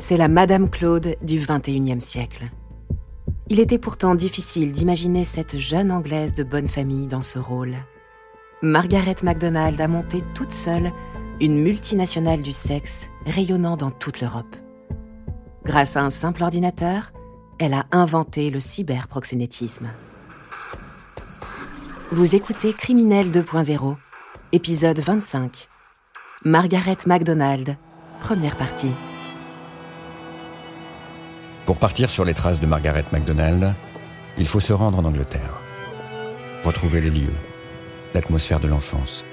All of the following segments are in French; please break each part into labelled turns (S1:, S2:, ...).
S1: C'est la Madame Claude du XXIe siècle. Il était pourtant difficile d'imaginer cette jeune Anglaise de bonne famille dans ce rôle. Margaret MacDonald a monté toute seule une multinationale du sexe rayonnant dans toute l'Europe. Grâce à un simple ordinateur, elle a inventé le cyberproxénétisme. Vous écoutez Criminel 2.0, épisode 25. Margaret MacDonald, première partie.
S2: Pour partir sur les traces de Margaret MacDonald, il faut se rendre en Angleterre. Retrouver les lieux, l'atmosphère de l'enfance.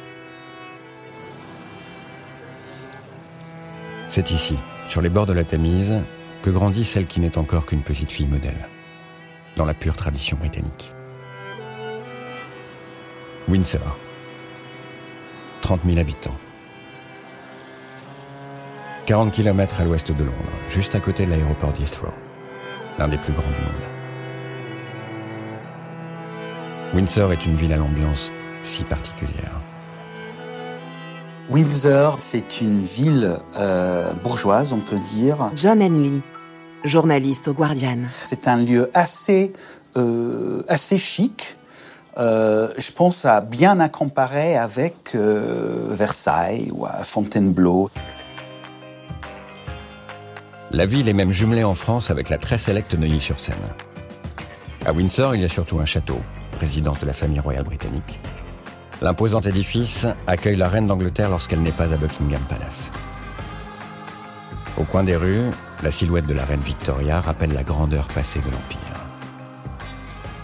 S2: C'est ici, sur les bords de la Tamise, que grandit celle qui n'est encore qu'une petite fille modèle, dans la pure tradition britannique. Windsor, 30 000 habitants. 40 km à l'ouest de Londres, juste à côté de l'aéroport d'Heathrow, l'un des plus grands du monde. Windsor est une ville à l'ambiance si particulière.
S3: Windsor, c'est une ville bourgeoise, on peut dire.
S1: John Henley, journaliste au Guardian.
S3: C'est un lieu assez chic. Je pense bien à comparer avec Versailles ou à Fontainebleau.
S2: La ville est même jumelée en France avec la très sélecte Neuilly-sur-Seine. À Windsor, il y a surtout un château, résidence de la famille royale britannique. L'imposant édifice accueille la reine d'Angleterre lorsqu'elle n'est pas à Buckingham Palace. Au coin des rues, la silhouette de la reine Victoria rappelle la grandeur passée de l'Empire.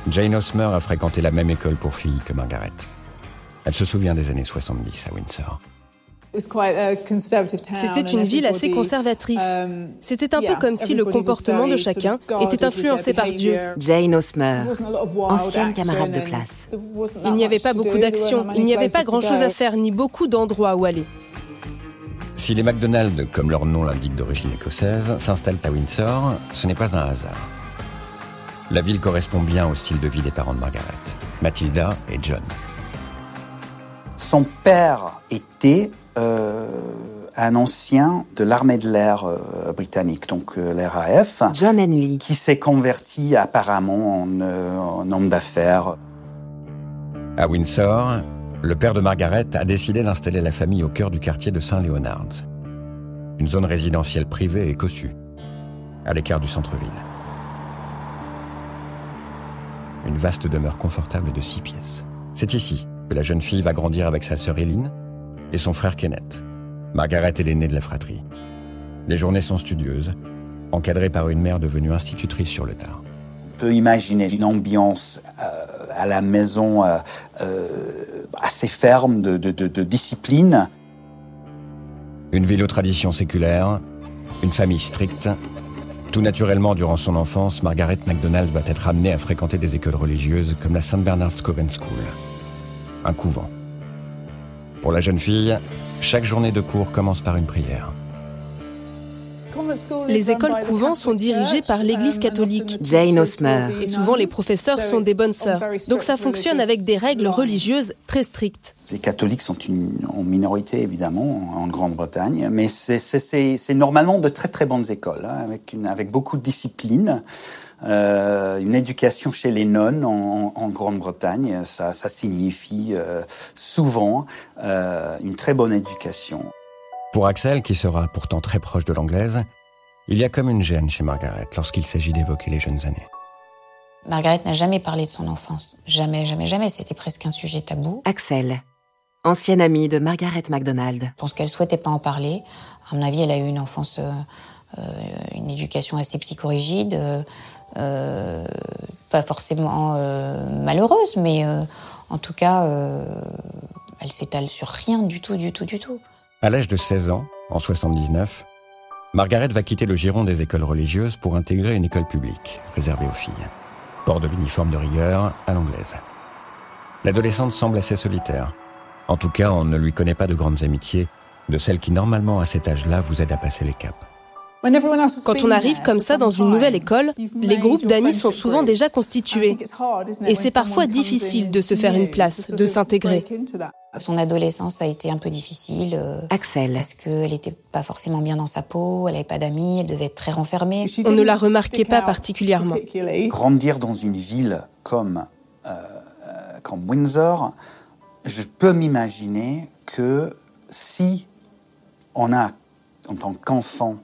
S2: Jane Osmer a fréquenté la même école pour filles que Margaret. Elle se souvient des années 70 à Windsor.
S4: C'était une ville assez conservatrice. C'était un peu comme si le comportement de chacun était influencé par Dieu.
S1: Jane Osmer, ancienne camarade de classe.
S4: Il n'y avait pas beaucoup d'actions, il n'y avait pas grand-chose à faire, ni beaucoup d'endroits où aller.
S2: Si les MacDonald, comme leur nom l'indique d'origine écossaise, s'installent à Windsor, ce n'est pas un hasard. La ville correspond bien au style de vie des parents de Margaret, Matilda et John.
S3: Son père était un ancien de l'armée de l'air britannique, donc l'RAF,
S1: John Henley,
S3: qui s'est converti apparemment en homme d'affaires.
S2: À Windsor, le père de Margaret a décidé d'installer la famille au cœur du quartier de St. Leonard's, une zone résidentielle privée et cossue, à l'écart du centre-ville. Une vaste demeure confortable de 6 pièces. C'est ici que la jeune fille va grandir avec sa sœur Eileen et son frère Kenneth. Margaret est l'aînée de la fratrie. Les journées sont studieuses, encadrées par une mère devenue institutrice sur le tard.
S3: On peut imaginer une ambiance à la maison assez ferme de discipline.
S2: Une ville aux traditions séculaires, une famille stricte. Tout naturellement, durant son enfance, Margaret MacDonald va être amenée à fréquenter des écoles religieuses comme la St. Bernard's Coven School, un couvent. Pour la jeune fille, chaque journée de cours commence par une prière.
S4: Les écoles couvents sont dirigées par l'Église catholique.
S1: Jane Osmer.
S4: Et souvent, les professeurs sont des bonnes sœurs. Donc ça fonctionne avec des règles religieuses très strictes.
S3: Les catholiques sont en minorité, évidemment, en Grande-Bretagne, mais c'est normalement de très très bonnes écoles, hein, avec beaucoup de discipline. Une éducation chez les nonnes en Grande-Bretagne, ça signifie souvent une très bonne éducation.
S2: Pour Axel, qui sera pourtant très proche de l'anglaise, il y a comme une gêne chez Margaret lorsqu'il s'agit d'évoquer les jeunes années.
S5: Margaret n'a jamais parlé de son enfance. Jamais, jamais, jamais. C'était presque un sujet tabou.
S1: Axel, ancienne amie de Margaret MacDonald.
S5: Je pense qu'elle souhaitait pas en parler. À mon avis, elle a eu une enfance, une éducation assez psychorigide, pas forcément malheureuse, mais en tout cas, elle s'étale sur rien du tout.
S2: À l'âge de 16 ans, en 79, Margaret va quitter le giron des écoles religieuses pour intégrer une école publique, réservée aux filles. Port de l'uniforme de rigueur à l'anglaise. L'adolescente semble assez solitaire. En tout cas, on ne lui connaît pas de grandes amitiés, de celles qui, normalement, à cet âge-là, vous aident à passer les caps.
S4: Quand on arrive comme ça dans une nouvelle école, les groupes d'amis sont souvent déjà constitués. Et c'est parfois difficile de se faire une place, de s'intégrer.
S5: Son adolescence a été un peu difficile.
S1: Axel.
S5: Parce qu'elle n'était pas forcément bien dans sa peau, elle n'avait pas d'amis, elle devait être très renfermée.
S4: On ne la remarquait pas particulièrement.
S3: Grandir dans une ville comme Windsor, je peux m'imaginer que si on a, en tant qu'enfant,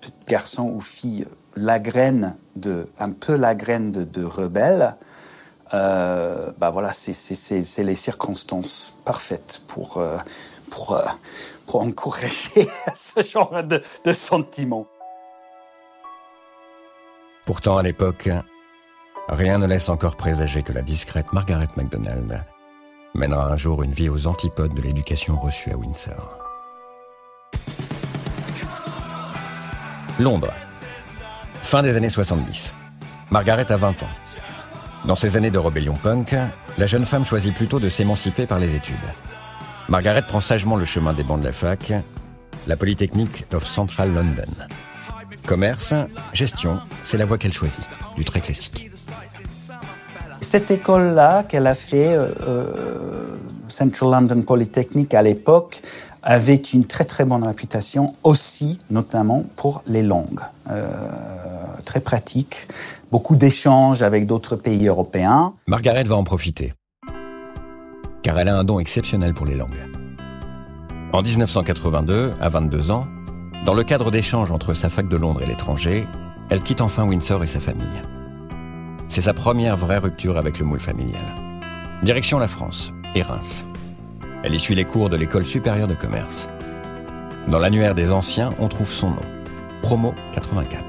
S3: petit garçon ou fille, un peu la graine de rebelle, voilà, c'est les circonstances parfaites pour encourager ce genre de sentiments.
S2: Pourtant, à l'époque, rien ne laisse encore présager que la discrète Margaret MacDonald mènera un jour une vie aux antipodes de l'éducation reçue à Windsor. Londres. Fin des années 70. Margaret a 20 ans. Dans ces années de rébellion punk, la jeune femme choisit plutôt de s'émanciper par les études. Margaret prend sagement le chemin des bancs de la fac, la Polytechnic of Central London. Commerce, gestion, c'est la voie qu'elle choisit, du très classique.
S3: Cette école-là qu'elle a fait, Central London Polytechnic à l'époque, avait une très très bonne réputation aussi, notamment pour les langues. Très pratique, beaucoup d'échanges avec d'autres pays européens.
S2: Margaret va en profiter, car elle a un don exceptionnel pour les langues. En 1982, à 22 ans, dans le cadre d'échanges entre sa fac de Londres et l'étranger, elle quitte enfin Windsor et sa famille. C'est sa première vraie rupture avec le moule familial. Direction la France et Reims. Elle y suit les cours de l'école supérieure de commerce. Dans l'annuaire des anciens, on trouve son nom, Promo 84.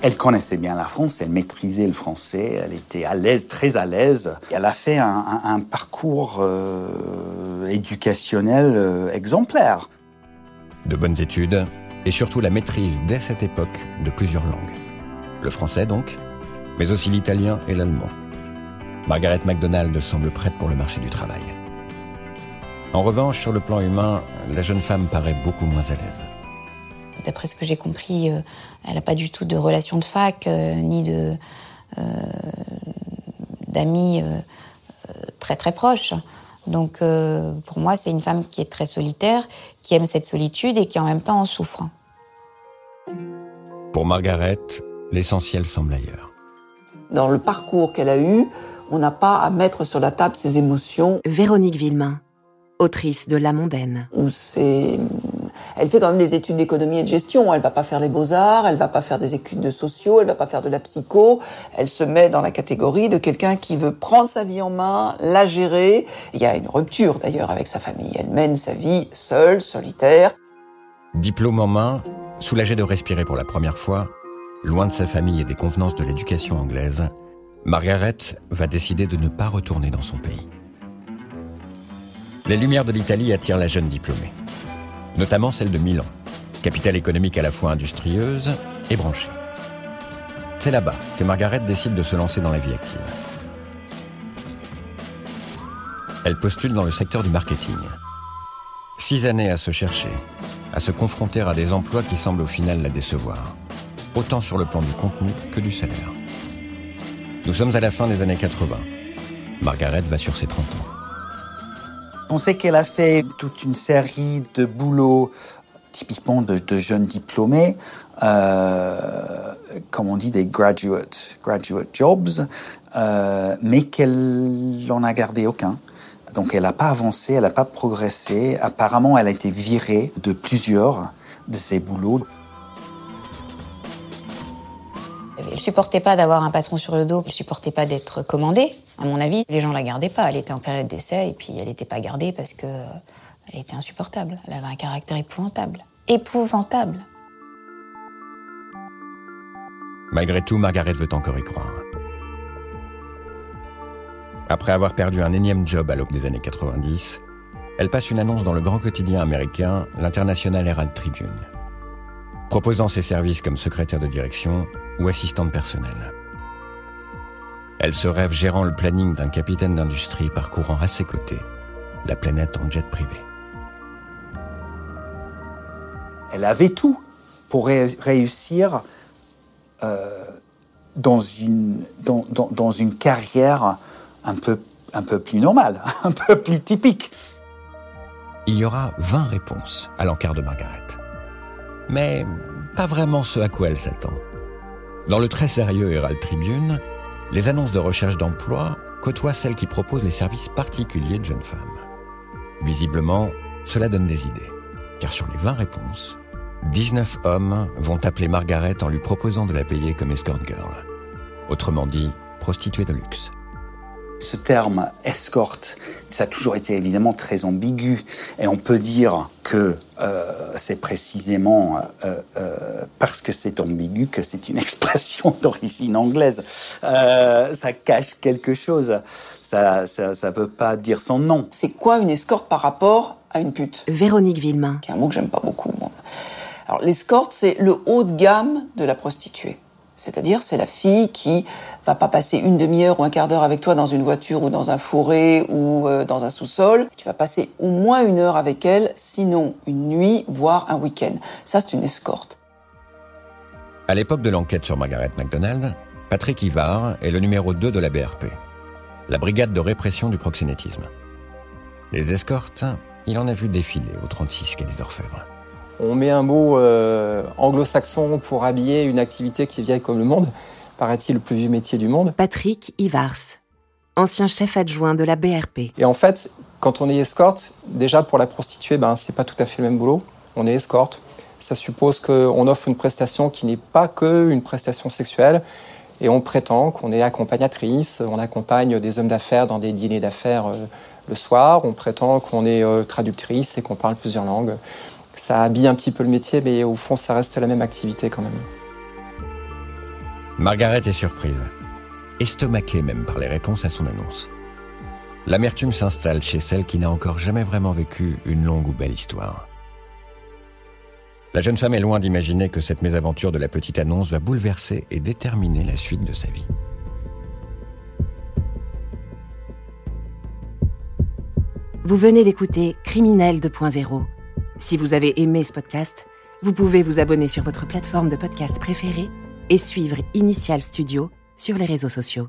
S3: Elle connaissait bien la France, elle maîtrisait le français, elle était à l'aise, très à l'aise. Elle a fait un parcours éducationnel exemplaire.
S2: De bonnes études et surtout la maîtrise dès cette époque de plusieurs langues. Le français donc, mais aussi l'italien et l'allemand. Margaret MacDonald semble prête pour le marché du travail. En revanche, sur le plan humain, la jeune femme paraît beaucoup moins à l'aise.
S5: D'après ce que j'ai compris, elle n'a pas du tout de relation de fac, ni d'amis très très proches. Donc pour moi, c'est une femme qui est très solitaire, qui aime cette solitude et qui en même temps en souffre.
S2: Pour Margaret, l'essentiel semble ailleurs.
S6: Dans le parcours qu'elle a eu, on n'a pas à mettre sur la table ses émotions.
S1: Véronique Villemain, autrice de La Mondaine.
S6: Elle fait quand même des études d'économie et de gestion. Elle va pas faire les beaux-arts, elle va pas faire des études de sociaux, elle va pas faire de la psycho. Elle se met dans la catégorie de quelqu'un qui veut prendre sa vie en main, la gérer. Il y a une rupture d'ailleurs avec sa famille. Elle mène sa vie seule, solitaire.
S2: Diplôme en main, soulagée de respirer pour la première fois, loin de sa famille et des convenances de l'éducation anglaise, Margaret va décider de ne pas retourner dans son pays. Les lumières de l'Italie attirent la jeune diplômée, notamment celle de Milan, capitale économique à la fois industrieuse et branchée. C'est là-bas que Margaret décide de se lancer dans la vie active. Elle postule dans le secteur du marketing. 6 années à se chercher, à se confronter à des emplois qui semblent au final la décevoir, autant sur le plan du contenu que du salaire. Nous sommes à la fin des années 80. Margaret va sur ses 30 ans.
S3: On sait qu'elle a fait toute une série de boulots, typiquement de jeunes diplômés, comme on dit, des graduate jobs, mais qu'elle n'en a gardé aucun. Donc elle n'a pas avancé, elle n'a pas progressé. Apparemment, elle a été virée de plusieurs de ses boulots.
S5: Elle ne supportait pas d'avoir un patron sur le dos, elle ne supportait pas d'être commandée. À mon avis, les gens ne la gardaient pas. Elle était en période d'essai et puis elle n'était pas gardée parce qu'elle était insupportable. Elle avait un caractère épouvantable. Épouvantable.
S2: Malgré tout, Margaret veut encore y croire. Après avoir perdu un énième job à l'aube des années 90, elle passe une annonce dans le grand quotidien américain, l'International Herald Tribune, proposant ses services comme secrétaire de direction ou assistante personnelle. Elle se rêve gérant le planning d'un capitaine d'industrie parcourant à ses côtés la planète en jet privé.
S3: Elle avait tout. pour réussir dans une carrière un peu plus normale, un peu plus typique.
S2: Il y aura 20 réponses à l'encart de Margaret. Mais pas vraiment ce à quoi elle s'attend. Dans le très sérieux Herald Tribune, les annonces de recherche d'emploi côtoient celles qui proposent les services particuliers de jeunes femmes. Visiblement, cela donne des idées. Car sur les 20 réponses, 19 hommes vont appeler Margaret en lui proposant de la payer comme escort girl. Autrement dit, prostituée de luxe.
S3: Ce terme escorte, ça a toujours été évidemment très ambigu. Et on peut dire que c'est précisément parce que c'est ambigu que c'est une expression d'origine anglaise. Ça cache quelque chose. Ça veut pas dire son nom.
S6: C'est quoi une escorte par rapport à une pute ?
S1: Véronique Villemain.
S6: Qui est un mot que j'aime pas beaucoup, moi. Alors, l'escorte, c'est le haut de gamme de la prostituée. C'est-à-dire, c'est la fille qui va pas passer une demi-heure ou un quart d'heure avec toi dans une voiture ou dans un fourré ou dans un sous-sol. Tu vas passer au moins 1 heure avec elle, sinon une nuit, voire un week-end. Ça, c'est une escorte.
S2: À l'époque de l'enquête sur Margaret MacDonald, Patrick Ivard est le numéro 2 de la BRP, la brigade de répression du proxénétisme. Les escortes, il en a vu défiler au 36 quai des Orfèvres.
S7: On met un mot anglo-saxon pour habiller une activité qui est vieille comme le monde, paraît-il le plus vieux métier du monde.
S1: Patrick Ivars, ancien chef adjoint de la BRP.
S7: Et en fait, quand on est escorte, déjà pour la prostituée, c'est pas tout à fait le même boulot. On est escorte. Ça suppose qu'on offre une prestation qui n'est pas qu'une prestation sexuelle. Et on prétend qu'on est accompagnatrice, on accompagne des hommes d'affaires dans des dîners d'affaires le soir. On prétend qu'on est traductrice et qu'on parle plusieurs langues. Ça habille un petit peu le métier, mais au fond, ça reste la même activité quand même.
S2: Margaret est surprise, estomaquée même par les réponses à son annonce. L'amertume s'installe chez celle qui n'a encore jamais vraiment vécu une longue ou belle histoire. La jeune femme est loin d'imaginer que cette mésaventure de la petite annonce va bouleverser et déterminer la suite de sa vie.
S1: Vous venez d'écouter Criminel 2.0. Si vous avez aimé ce podcast, vous pouvez vous abonner sur votre plateforme de podcast préférée et suivre Initial Studio sur les réseaux sociaux.